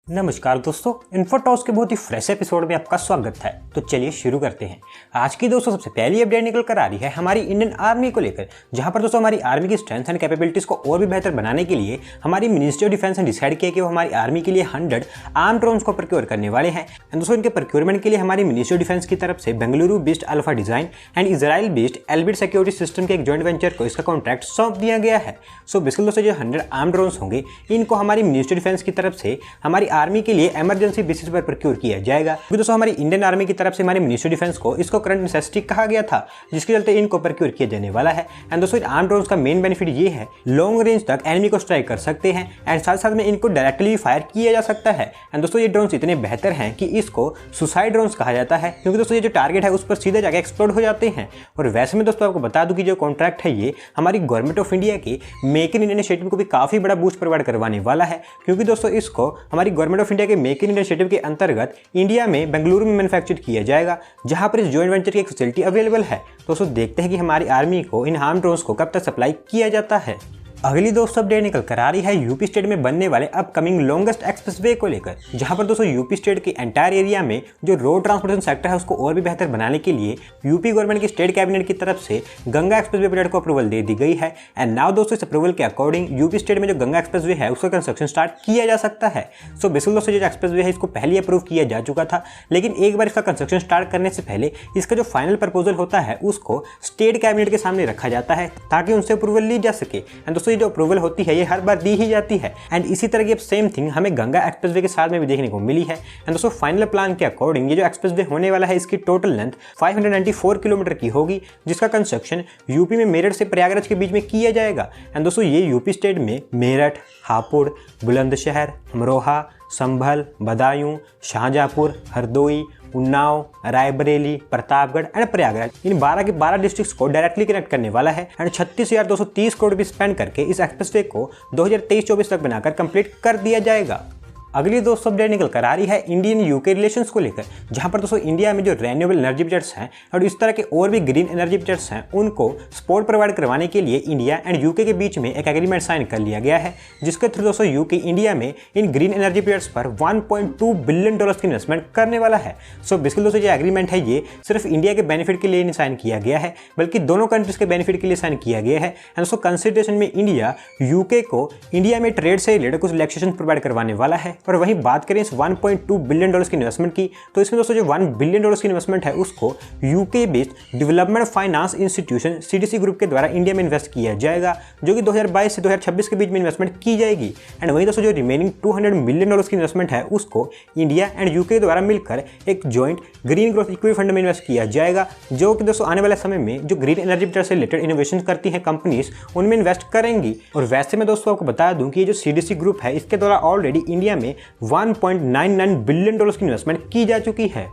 नमस्कार दोस्तों, इन्फोटॉक्स के बहुत ही फ्रेश एपिसोड में आपका स्वागत है। तो चलिए शुरू करते हैं। आज की दोस्तों सबसे पहली अपडेट निकल कर आ रही है हमारी इंडियन आर्मी को लेकर, जहां पर दोस्तों हमारी आर्मी की स्ट्रेंथ एंड कैपेबिलिटीज को और भी बेहतर बनाने के लिए हमारी मिनिस्ट्री ऑफ डिफेंस ने डिसाइड किया कि वो हमारी आर्मी के लिए 100 आर्म ड्रोन्स को प्रोक्योर करने वाले हैं। एंड दोस्तों इनके प्रोक्योरमेंट के लिए हमारी मिनिस्ट्री ऑफ डिफेंस की तरफ से Bengaluru based alpha design and Israel based Elbit security system के एक जॉइंट वेंचर को इसका कॉन्ट्रैक्ट सौंप दिया गया है। सो बेसिकली दोस्तों जो 100 आर्म ड्रोन्स होंगे इनको हमारी मिनिस्ट्री ऑफ डिफेंस की तरफ से हमारी आर्मी के लिए इमरजेंसी बेसिस पर प्रोक्योर किया जाएगा। क्योंकि दोस्तों हमारी इंडियन आर्मी की तरफ से हमारी मिनिस्ट्री ऑफ डिफेंस को इसको करंट नेसेसिटी कहा गया था, जिसके चलते इनको प्रोक्योर किया जाने वाला है। एंड दोस्तों आर्म ड्रोन्स का मेन बेनिफिट ये है, लॉन्ग रेंज तक एनिमी को स्ट्राइक कर सकते हैं एंड साथ साथ में इनको डायरेक्टली फायर किया जा सकता है। एंड दोस्तों ये ड्रोन्स इतने बेहतर हैं कि इसको सुसाइड ड्रोन्स कहा जाता है, क्योंकि दोस्तों ये जो टारगेट है उस पर सीधे जाकर एक्सप्लोड हो जाते हैं। और वैसे में दोस्तों आपको बता दूं कि जो कॉन्ट्रैक्ट है ये हमारी गवर्नमेंट ऑफ इंडिया के मेक इन इंडिया इनिशिएटिव को भी काफी बड़ा बूस्ट प्रोवाइड करवाने वाला है, क्योंकि दोस्तों इसको हमारी गवर्नमेंट ऑफ इंडिया के मेक इन इंडिया इनिशिएटिव के अंतर्गत इंडिया में बेंगलुरु में मैन्युफैक्चर किया जाएगा, जहां पर इस जॉइंट वेंचर की एक फैसिलिटी अवेलेबल है। दोस्तों देखते हैं कि हमारी आर्मी को इन आर्म ड्रोन्स को कब तक सप्लाई किया जाता है। अगली दोस्तों अपडेट निकल कर आ रही है यूपी स्टेट में बनने वाले अपकमिंग लॉन्गेस्ट एक्सप्रेसवे को लेकर, जहां पर दोस्तों यूपी स्टेट के एंटायर एरिया में जो रोड ट्रांसपोर्टेशन सेक्टर है उसको और भी बेहतर बनाने के लिए यूपी गवर्नमेंट की स्टेट कैबिनेट की तरफ से गंगा एक्सप्रेसवे प्रोजेक्ट को अप्रूवल दे दी गई है। एंड नाउ दोस्तों इस अप्रूवल के अकॉर्डिंग यूपी स्टेट में जो गंगा एक्सप्रेसवे है उसका कंस्ट्रक्शन स्टार्ट किया जा सकता है। सो बेसिकली दोस्तों जो एक्सप्रेसवे है इसको पहले अप्रूव किया जा चुका था, लेकिन एक बार इसका कंस्ट्रक्शन स्टार्ट करने से पहले इसका जो फाइनल प्रपोजल होता है उसको स्टेट कैबिनेट के सामने रखा जाता है ताकि उनसे अप्रूवल ली जा सके। एंड दोस्तों ये जो अप्रूवल होती है ये हर बार दी ही जाती है। एंड इसी तरह की सेम थिंग हमें गंगा एक्सप्रेसवे के साथ में भी देखने को मिली है। एंड दोस्तों फाइनल प्लान के अकॉर्डिंग ये जो एक्सप्रेसवे होने वाला है इसकी टोटल लेंथ 594 किलोमीटर की होगी, जिसका कंस्ट्रक्शन यूपी में मेरठ से प्रयागराज के बीच में किया जाएगा। एंड दोस्तों ये यूपी स्टेट में मेरठ, हापुड़, बुलंदशहर, अमरोहा, संभल, बदायूं, शाहजहांपुर, हरदोई, उन्नाव, रायबरेली, प्रतापगढ़ एंड प्रयागराज इन 12 के 12 डिस्ट्रिक्ट्स को डायरेक्टली कनेक्ट करने वाला है। एंड 36,230 करोड़ रुपए स्पेंड करके इस एक्सप्रेसवे को 2023-24 तक बनाकर कंप्लीट कर दिया जाएगा। अगली दोस्तों अपडेट निकल कर आ रही है इंडियन यूके रिलेशंस को लेकर, जहां पर दोस्तों इंडिया में जो रेन्यूएबल एनर्जी प्रोजेक्ट्स हैं और इस तरह के और भी ग्रीन एनर्जी प्रोजेक्ट्स हैं उनको सपोर्ट प्रोवाइड करवाने के लिए इंडिया एंड यूके के बीच में एक एग्रीमेंट साइन कर लिया गया है, जिसके थ्रू दोस्तों यूके इंडिया में इन ग्रीन एनर्जी प्रोजेक्ट्स पर $1.2 बिलियन की इन्वेस्टमेंट करने वाला है। सो बेसिकली दोस्तों जो एग्रीमेंट है ये सिर्फ इंडिया के बेनिफिट के लिए नहीं साइन किया गया है, बल्कि दोनों कंट्रीज के बेनिफिट के लिए साइन किया गया है। एंड दोस्तों कंसिडरेशन में इंडिया यूके को इंडिया में ट्रेड से रिलेटेड कुछ रिलैक्सेशन प्रोवाइड करवाने वाला है। और वहीं बात करें इस $1.2 बिलियन की इन्वेस्टमेंट की, तो इसमें दोस्तों जो $1 बिलियन की इन्वेस्टमेंट है उसको UK based development finance institution CDC group के द्वारा इंडिया में इन्वेस्ट किया जाएगा, जो कि 2022 से 2026 के बीच में इन्वेस्टमेंट की जाएगी। एंड वहीं दोस्तों जो रिमेनिंग $200 मिलियन की इन्वेस्टमेंट है उसको इंडिया एंड यूके द्वारा मिलकर एक joint green growth equity fund में इन्वेस्ट किया जाएगा, जो कि दोस्तों आने वाले समय में जो ग्रीन एनर्जी से रिलेटेड इनोवेशन करती हैं कंपनीज उनमें इन्वेस्ट करेंगी। और वैसे मैं दोस्तों आपको बता दूं कि ये जो सीडीसी ग्रुप है इसके द्वारा ऑलरेडी इंडिया में 1.99 बिलियन डॉलर्स की इन्वेस्टमेंट की जा चुकी है।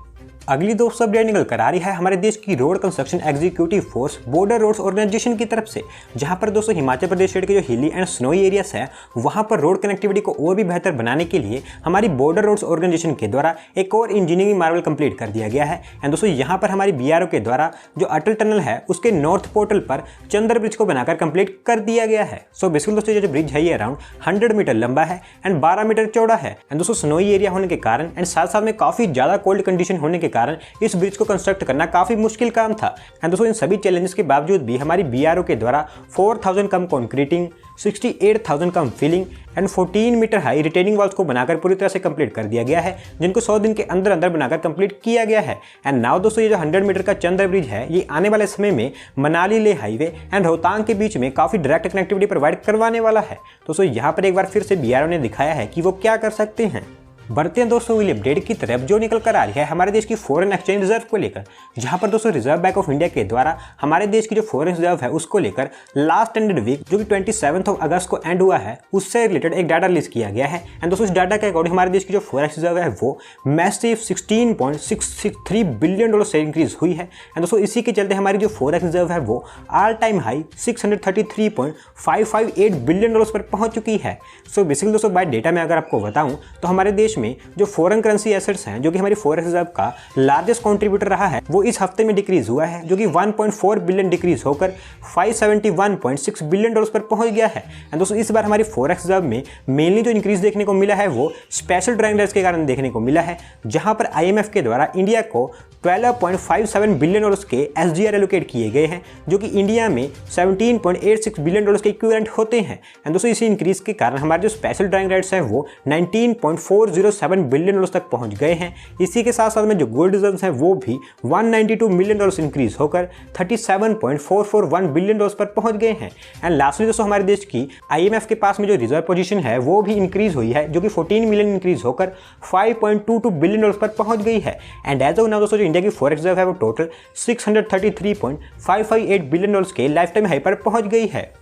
अगली दोस्तों अपडेट निकल कर आ रही है हमारे देश की road construction executive force border roads organisation की तरफ से, जहां पर दोस्तों हिमाचल प्रदेश स्टेट के जो हिली एंड स्नोई एरियाज है वहां पर रोड कनेक्टिविटी को और भी बेहतर बनाने के लिए हमारी बॉर्डर रोड्स ऑर्गेनाइजेशन के द्वारा एक और इंजीनियरिंग मार्वल कंप्लीट कर दिया गया है। एंड दोस्तों यहाँ पर हमारी बीआरओ के द्वारा जो अटल टनल है उसके नॉर्थ पोर्टल पर चंद्र ब्रिज को बनाकर कंप्लीट कर दिया गया है। सो बेसिकली दोस्तों ये जो ब्रिज है ये अराउंड 100 मीटर लंबा है एंड 12 मीटर चौड़ा है। एंड दोस्तों स्नोई एरिया होने के कारण एंड साथ साथ में काफी ज्यादा कोल्ड कंडीशन होने के कारण इस ब्रिज को कंस्ट्रक्ट करना काफी मुश्किल काम था। एंड दोस्तों इन सभी चैलेंजेस के बावजूद भी हमारी बीआरओ के द्वारा 4000 cum concreting, 68,000 cum filling and 14 metre high retaining walls को बनाकर पूरी तरह से कंप्लीट कर दिया गया है, जिनको 100 दिन के अंदर अंदर बनाकर कंप्लीट किया गया है। एंड नाउ दोस्तों ये जो 100 मीटर का चंद्र ब्रिज है ये आने वाले समय में मनाली ले हाईवे एंड रोहतांग के बीच में काफी डायरेक्ट कनेक्टिविटी प्रोवाइड करवाने वाला है। दोस्तों यहाँ पर एक बार फिर से बीआरओ ने दिखाया है कि वो क्या कर सकते हैं। बढ़ते हैं दोस्तों अगली अपडेट की तरफ, जो निकल कर आ रही है हमारे देश की फॉरेन एक्सचेंज रिजर्व को लेकर, जहां पर दोस्तों रिजर्व बैंक ऑफ इंडिया के द्वारा हमारे देश की जो फॉरेन रिजर्व है उसको लेकर लास्ट एंडेड वीक जो कि 27 अगस्त को एंड हुआ है उससे रिलेटेड एक डाटा रिलीज किया गया है। एंड दोस्तों इस डाटा के अकॉर्डिंग हमारे देश की जो फॉरेक्स रिजर्व है वो मैसिव $16.663 बिलियन से इंक्रीज हुई है। एंड दोस्तों इसी के चलते हमारी जो फॉरेक्स रिजर्व है वो ऑल टाइम हाई $633.558 बिलियन पर पहुंच चुकी है। सो बेसिकली दोस्तों बाय डेटा में अगर आपको बताऊं तो हमारे देश देश में जो फॉरेन करेंसी एसेट्स हैं, जो कि हमारी फॉरेक्स रिजर्व का लार्जेस्ट कंट्रीब्यूटर रहा है, वो इस हफ्ते में डिक्रीज हुआ है, जो कि 1.4 बिलियन डिक्रीज होकर 571.6 बिलियन डॉलर्स पर पहुंच गया है। एंड दोस्तों इस बार हमारी फॉरेक्स रिजर्व में मेनली जो इंक्रीज देखने को मिला है वो स्पेशल ड्राइंग राइट्स के कारण देखने को मिला है, जहां पर IMF के द्वारा इंडिया को 12.57 बिलियन डॉलर्स के SDR एलोकेट किए गए हैं, जो कि इंडिया में 17.86 बिलियन डॉलर्स के इक्विवेलेंट होते हैं। एंड दोस्तों इसी इंक्रीज के कारण हमारे जो स्पेशल ड्राइंग राइट्स हैं वो 19.407 बिलियन डॉलर्स तक पहुंच गए हैं। इसी के साथ साथ में जो गोल्ड रिजर्व्स हैं वो भी 192 मिलियन डॉलर्स इंक्रीज होकर 37.441 बिलियन डॉलर्स पर पहुंच गए हैं। एंड लास्टली दोस्तों हमारे देश की IMF के पास में जो रिजर्व पोजीशन है वो भी इंक्रीज हुई है, जो कि 14 मिलियन इंक्रीज होकर 5.22 बिलियन डॉलर्स पर पहुंच गई है। एंड एज ऑफ नाउ दोस्तों जो इंडिया की फॉरेक्स रिजर्व है वो टोटल 633.558 बिलियन डॉलर्स के लाइफ टाइम हाई पर पहुंच गई है।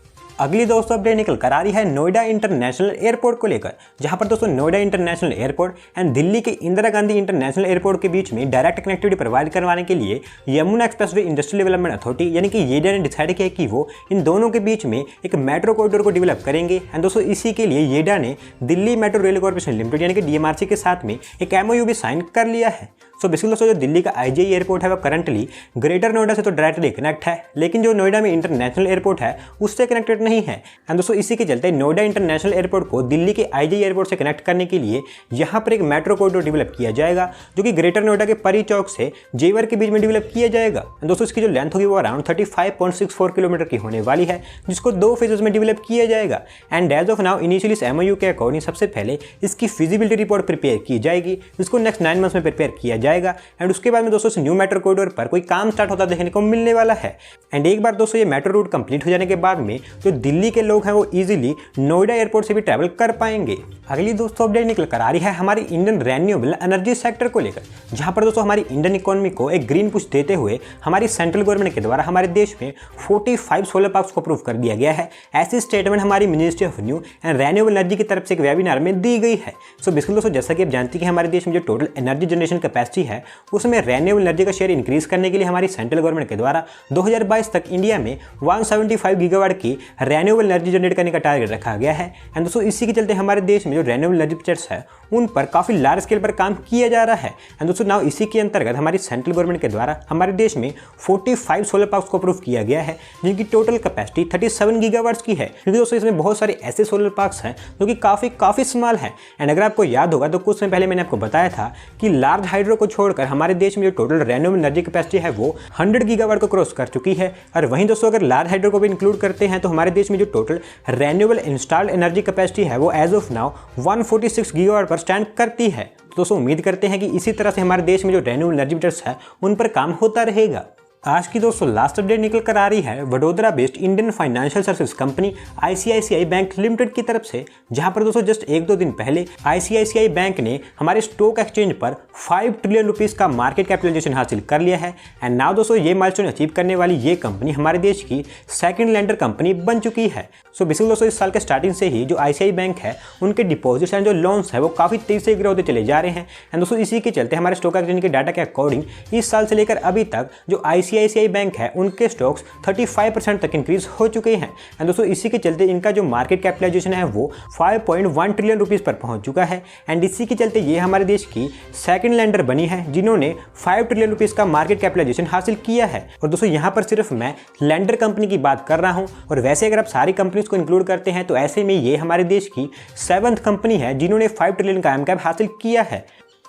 अगली दोस्तों अपडेट निकल कर आ रही है नोएडा इंटरनेशनल एयरपोर्ट को लेकर, जहां पर दोस्तों Noida international airport and Delhi के इंदिरा गांधी इंटरनेशनल एयरपोर्ट के बीच में डायरेक्ट कनेक्टिविटी प्रोवाइड करवाने के लिए Yamuna expressway industrial development authority यानी कि येडा ने डिसाइड किया कि वो इन दोनों के बीच में एक मेट्रो कॉरिडोर को डेवलप करेंगे। एंड दोस्तों इसी के लिए येडा ने Delhi metro rail corporation limited यानी कि DMRC के साथ में एक MOU भी साइन कर लिया है। सो बेसिकली दोस्तों जो दिल्ली का IGI एयरपोर्ट है वो करंटली ग्रेटर नोएडा से तो डायरेक्टली कनेक्ट है, लेकिन जो नोएडा में इंटरनेशनल एयरपोर्ट है उससे कनेक्टेड नहीं है। एंड दोस्तों इसी के चलते नोएडा इंटरनेशनल एयरपोर्ट को दिल्ली के IGI एयरपोर्ट से कनेक्ट करने के लिए यहाँ पर एक मेट्रो कॉरिडोर डेवलप किया जाएगा, जो कि ग्रेटर नोएडा के परी चौक से जेवर के बीच में डेवलप किया जाएगा। एंड दोस्तों इसकी जो लेंथ होगी वो अराउंड 35.64 किलोमीटर की होने वाली है, जिसको 2 फेजेस में डेवलप किया जाएगा। And as of now initially इस MOU के अकॉर्डिंग सबसे पहले इसकी फिजिबिलिटी रिपोर्ट प्रिपेयर की जाएगी, जिसको नेक्स्ट 9 मंथ्स में प्रिपेयर किया जाएगा। एंड उसके बाद में दोस्तों इस न्यू मेट्रो कॉरिडोर पर कोई काम स्टार्ट होता देखने को मिलने वाला है। एंड एक बार दोस्तों ये मेट्रो रूट कंप्लीट हो जाने के बाद में जो दिल्ली के लोग हैं वो इजीली नोएडा एयरपोर्ट से भी ट्रैवल कर पाएंगे। अगली दोस्तों अपडेट निकल कर आ रही है हमारी इंडियन रेन्यूएबल एनर्जी सेक्टर को लेकर, जहां पर दोस्तों हमारी इंडियन इकोनॉमी को एक ग्रीन पुश देते हुए हमारी सेंट्रल गवर्नमेंट के द्वारा हमारे देश में 45 सोलर पार्क्स को अप्रूव कर दिया गया है। ऐसी स्टेटमेंट हमारी ministry of new and renewable energy की तरफ से एक वेबिनार में दी गई है। सो बेसिकली दोस्तों जैसा कि आप जानते हैं कि हमारे देश में जो टोटल एनर्जी जनरेशन कैपेसिटी है उसमें रेन्यूएबल एनर्जी का शेयर इंक्रीज करने के लिए हमारी सेंट्रल गवर्नमेंट के द्वारा 2022 तक इंडिया में 175 गीगावाट की रेन्यूएबल एनर्जी जनरेट करने का टारगेट रखा गया है। एंड दोस्तों इसी के चलते हमारे देश में जो रेन्यूएबल एनर्जी प्रोजेक्ट्स है उन पर काफी लार्ज स्केल पर काम किया जा रहा है। एंड दोस्तों नाउ इसी के अंतर्गत हमारी सेंट्रल गवर्नमेंट के द्वारा हमारे देश में 45 सोलर पार्क्स को अप्रूव किया गया है, जिनकी टोटल कैपेसिटी 37 गीगावाट्स की है। क्योंकि दोस्तों इसमें बहुत सारे ऐसे सोलर पार्क्स हैं जो कि काफी स्मॉल हैं। एंड अगर आपको याद होगा तो कुछ समय पहले मैंने आपको बताया था कि लार्ज हाइड्रो को छोड़कर हमारे देश में जो टोटल रेन्यूएबल एनर्जी कैपेसिटी है वो 100 गीगावाट को क्रॉस कर चुकी है। और वहीं दोस्तों अगर लार्ज हाइड्रो को भी इंक्लूड करते हैं तो हमारे देश में जो total renewable installed energy capacity है वो एज ऑफ नाउ 146 गीगावाट पर स्टैंड करती है। तो दोस्तों उम्मीद करते हैं कि इसी तरह से हमारे देश में जो रेन्यूएबल एनर्जी प्रोजेक्ट्स है उन पर काम होता रहेगा। आज की दोस्तों लास्ट अपडेट निकल कर आ रही है Vadodara based Indian financial service company ICICI bank limited की तरफ से, जहां पर दोस्तों जस्ट 1-2 दिन पहले ICICI बैंक ने हमारे स्टॉक एक्सचेंज पर 5 ट्रिलियन रुपीस का मार्केट कैपिटलाइजेशन हासिल कर लिया है। एंड नाउ दोस्तों ये माइलस्टोन अचीव करने वाली ये कंपनी हमारे देश की सेकंड लैंडर कंपनी बन चुकी है। सो बेसिकली दोस्तों इस साल के स्टार्टिंग से ही जो ICICI बैंक है उनके डिपॉजिट्स एंड जो लोन्स है वो काफी तेजी से ग्रो होते चले जा रहे हैं। एंड दोस्तों इसी के चलते हमारे स्टॉक एक्सचेंज के डाटा के अकॉर्डिंग इस साल से लेकर अभी तक जो ICICI बैंक है उनके स्टॉक्स 35% तक इंक्रीज हो चुके हैं। एंड दोस्तों इसी के चलते इनका जो मार्केट कैपिटलाइजेशन है वो 5.1 ट्रिलियन रुपीस पर पहुंच चुका है। एंड इसी के चलते ये हमारे देश की सेकंड लैंडर बनी है जिन्होंने 5 ट्रिलियन रुपीस का मार्केट कैपिटलाइजेशन हासिल किया है। और दोस्तों यहाँ पर सिर्फ मैं लैंडर कंपनी की बात कर रहा हूँ, और वैसे अगर आप सारी कंपनीज को इंक्लूड करते हैं तो ऐसे में ये हमारे देश की 7th कंपनी है जिन्होंने 5 ट्रिलियन का एमकैप हासिल किया है।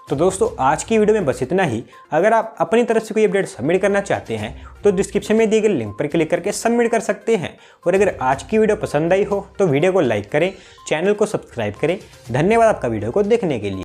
तो दोस्तों आज की वीडियो में बस इतना ही। अगर आप अपनी तरफ से कोई अपडेट सबमिट करना चाहते हैं तो डिस्क्रिप्शन में दिए गए लिंक पर क्लिक करके सबमिट कर सकते हैं। और अगर आज की वीडियो पसंद आई हो तो वीडियो को लाइक करें, चैनल को सब्सक्राइब करें। धन्यवाद आपका वीडियो को देखने के लिए।